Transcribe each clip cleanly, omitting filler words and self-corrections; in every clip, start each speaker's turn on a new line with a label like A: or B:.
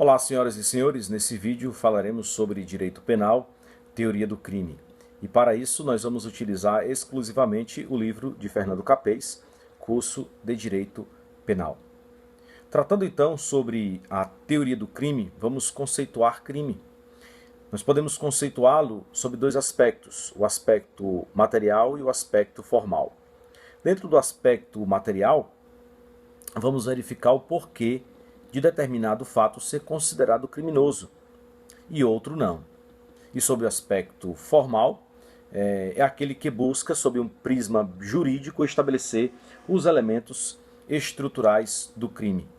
A: Olá, senhoras e senhores, nesse vídeo falaremos sobre direito penal, teoria do crime. E para isso nós vamos utilizar exclusivamente o livro de Fernando Capês, Curso de Direito Penal. Tratando então sobre a teoria do crime, vamos conceituar crime. Nós podemos conceituá-lo sob dois aspectos, o aspecto material e o aspecto formal. Dentro do aspecto material, vamos verificar o porquê de determinado fato ser considerado criminoso e outro não. E sobre o aspecto formal, é aquele que busca, sob um prisma jurídico, estabelecer os elementos estruturais do crime.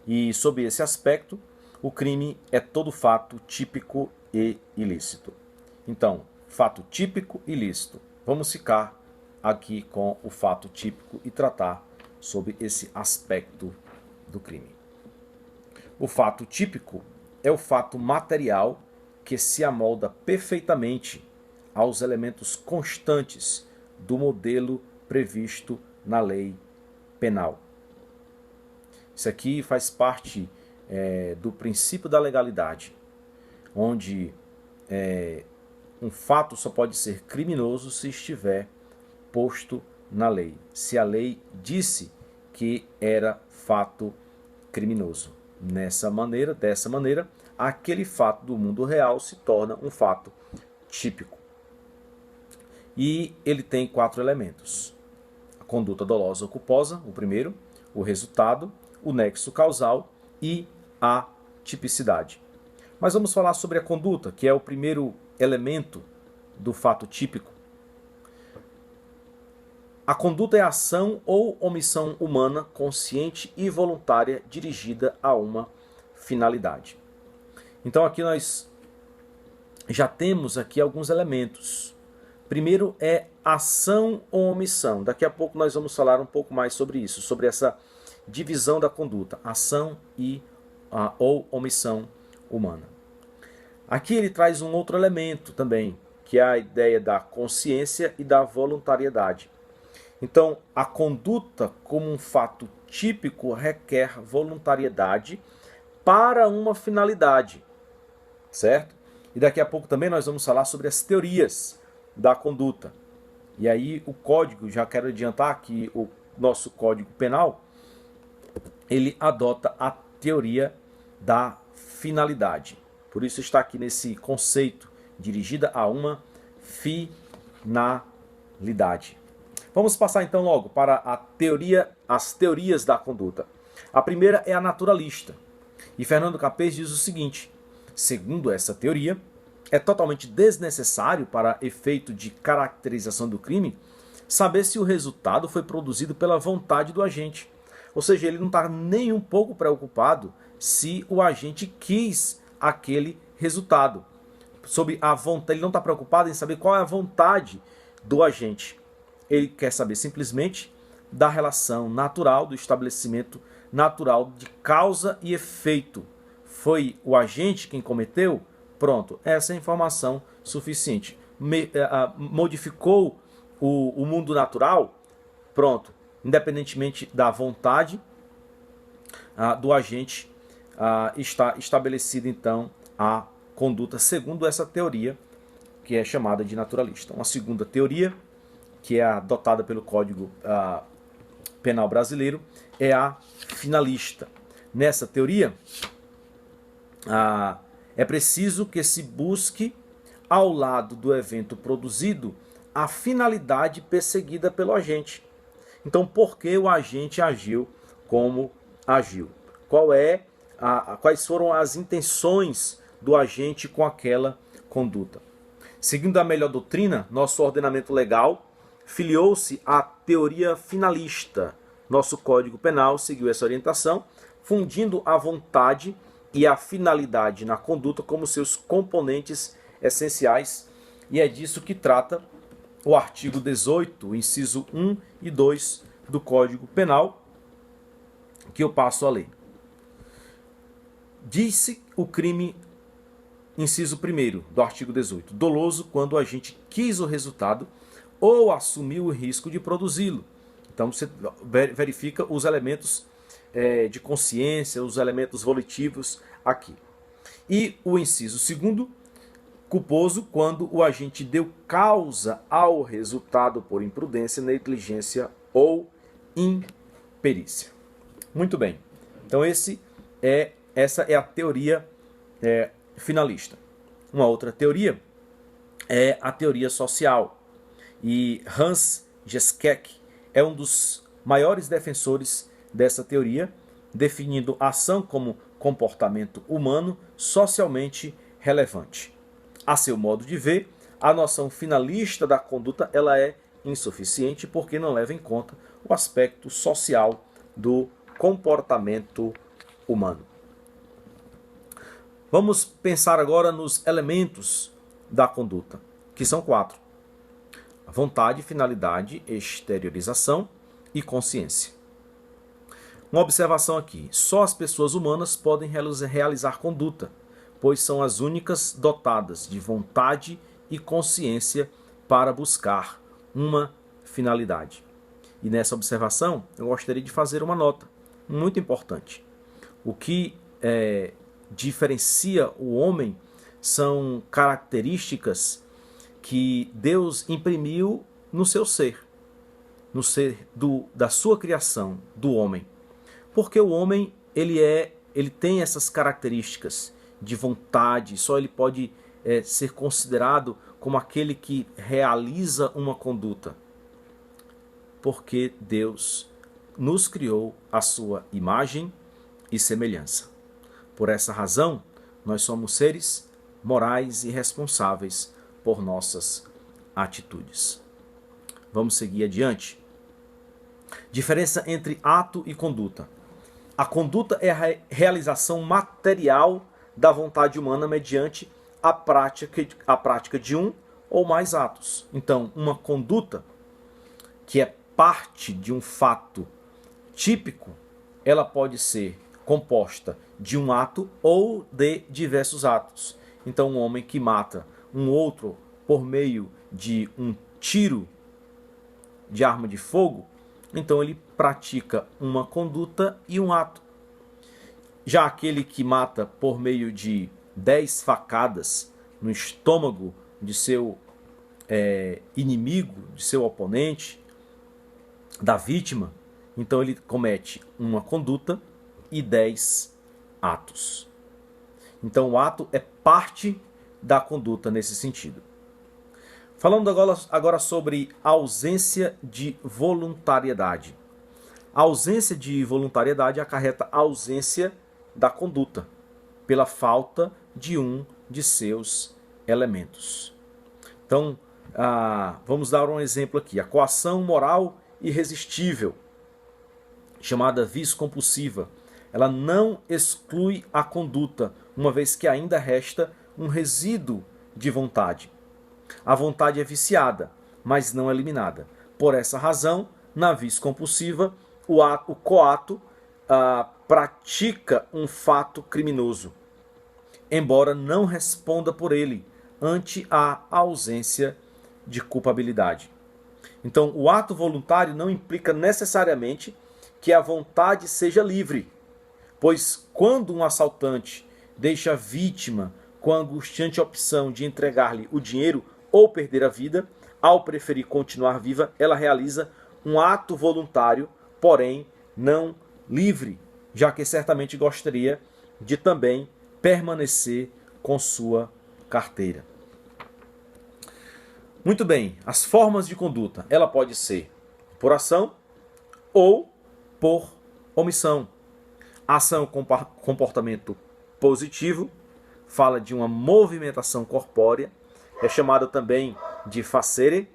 A: E sob esse aspecto, o crime é todo fato típico e ilícito. Então, fato típico e ilícito. Vamos ficar aqui com o fato típico e tratar sobre esse aspecto do crime. O fato típico é o fato material que se amolda perfeitamente aos elementos constantes do modelo previsto na lei penal. Isso aqui faz parte do princípio da legalidade, onde um fato só pode ser criminoso se estiver posto na lei, se a lei disse que era fato criminoso. Dessa maneira, aquele fato do mundo real se torna um fato típico. E ele tem 4 elementos. A conduta dolosa ou culposa, o primeiro, o resultado, o nexo causal e a tipicidade. Mas vamos falar sobre a conduta, que é o primeiro elemento do fato típico. A conduta é a ação ou omissão humana, consciente e voluntária, dirigida a uma finalidade. Então aqui nós já temos aqui alguns elementos. Primeiro é ação ou omissão. Daqui a pouco nós vamos falar um pouco mais sobre isso, sobre essa divisão da conduta, ação ou omissão humana. Aqui ele traz um outro elemento também, que é a ideia da consciência e da voluntariedade. Então, a conduta como um fato típico requer voluntariedade para uma finalidade, certo? E daqui a pouco também nós vamos falar sobre as teorias da conduta. E aí o código, já quero adiantar que o nosso Código Penal, ele adota a teoria da finalidade. Por isso está aqui nesse conceito, dirigida a uma finalidade. Vamos passar então logo para as teorias da conduta. A primeira é a naturalista. E Fernando Capês diz o seguinte: segundo essa teoria, é totalmente desnecessário para efeito de caracterização do crime saber se o resultado foi produzido pela vontade do agente. Ou seja, ele não está nem um pouco preocupado se o agente quis aquele resultado. Sobre a vontade, ele não está preocupado em saber qual é a vontade do agente. Ele quer saber simplesmente da relação natural, do estabelecimento natural de causa e efeito. Foi o agente quem cometeu? Pronto, essa é a informação suficiente. Modificou o mundo natural? Pronto, independentemente da vontade do agente, está estabelecida então a conduta segundo essa teoria, que é chamada de naturalista. Uma segunda teoria, que é adotada pelo Código Penal brasileiro, é a finalista. Nessa teoria, é preciso que se busque, ao lado do evento produzido, a finalidade perseguida pelo agente. Então, por que o agente agiu como agiu? Quais foram as intenções do agente com aquela conduta? Seguindo a melhor doutrina, nosso ordenamento legal filiou-se à teoria finalista. Nosso Código Penal seguiu essa orientação, fundindo a vontade e a finalidade na conduta como seus componentes essenciais, e é disso que trata o artigo 18, inciso 1 e 2 do Código Penal, que eu passo a ler. Disse o crime, inciso 1º do artigo 18, doloso quando o agente quis o resultado ou assumiu o risco de produzi-lo. Então você verifica os elementos de consciência, os elementos volitivos aqui. E o inciso segundo, culposo quando o agente deu causa ao resultado por imprudência, negligência ou imperícia. Muito bem. Então essa é a teoria finalista. Uma outra teoria é a teoria social. E Hans Geskek é um dos maiores defensores dessa teoria, definindo a ação como comportamento humano socialmente relevante. A seu modo de ver, a noção finalista da conduta ela é insuficiente porque não leva em conta o aspecto social do comportamento humano. Vamos pensar agora nos elementos da conduta, que são 4. Vontade, finalidade, exteriorização e consciência. Uma observação aqui. Só as pessoas humanas podem realizar conduta, pois são as únicas dotadas de vontade e consciência para buscar uma finalidade. E nessa observação, eu gostaria de fazer uma nota muito importante. O que diferencia o homem são características que Deus imprimiu no seu ser, no ser da sua criação, do homem. Porque o homem ele tem essas características de vontade, só ele pode ser considerado como aquele que realiza uma conduta. Porque Deus nos criou à sua imagem e semelhança. Por essa razão, nós somos seres morais e responsáveis por nossas atitudes. Vamos seguir adiante. Diferença entre ato e conduta. A conduta é a realização material da vontade humana mediante a prática de um ou mais atos. Então, uma conduta que é parte de um fato típico, ela pode ser composta de um ato ou de diversos atos. Então, um homem que mata um outro por meio de um tiro de arma de fogo, então ele pratica uma conduta e um ato. Já aquele que mata por meio de 10 facadas no estômago de seu inimigo, de seu oponente, da vítima, então ele comete uma conduta e 10 atos. Então o ato é parte da conduta nesse sentido. Falando agora sobre a ausência de voluntariedade. A ausência de voluntariedade acarreta a ausência da conduta, pela falta de um de seus elementos. Então, vamos dar um exemplo aqui. A coação moral irresistível, chamada vício compulsiva, ela não exclui a conduta, uma vez que ainda resta um resíduo de vontade. A vontade é viciada, mas não eliminada. Por essa razão, na vício compulsiva, o coato pratica um fato criminoso, embora não responda por ele, ante a ausência de culpabilidade. Então, o ato voluntário não implica necessariamente que a vontade seja livre, pois quando um assaltante deixa a vítima com a angustiante opção de entregar-lhe o dinheiro ou perder a vida, ao preferir continuar viva, ela realiza um ato voluntário, porém não livre, já que certamente gostaria de também permanecer com sua carteira. Muito bem, as formas de conduta, ela pode ser por ação ou por omissão. A ação é um comportamento positivo, fala de uma movimentação corpórea, é chamada também de facere,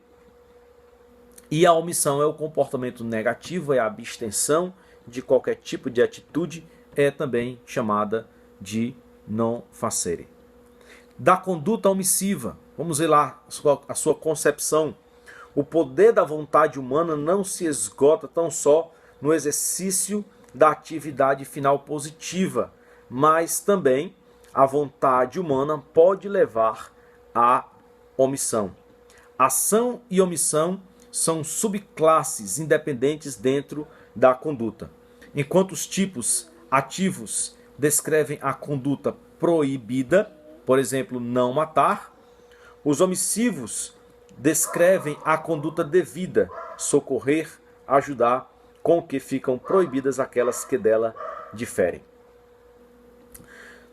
A: e a omissão é o comportamento negativo, é a abstenção de qualquer tipo de atitude, é também chamada de non facere. Da conduta omissiva, vamos ver lá a sua concepção. O poder da vontade humana não se esgota tão só no exercício da atividade final positiva, mas também a vontade humana pode levar à omissão. Ação e omissão são subclasses independentes dentro da conduta. Enquanto os tipos ativos descrevem a conduta proibida, por exemplo, não matar, os omissivos descrevem a conduta devida, socorrer, ajudar, com que ficam proibidas aquelas que dela diferem.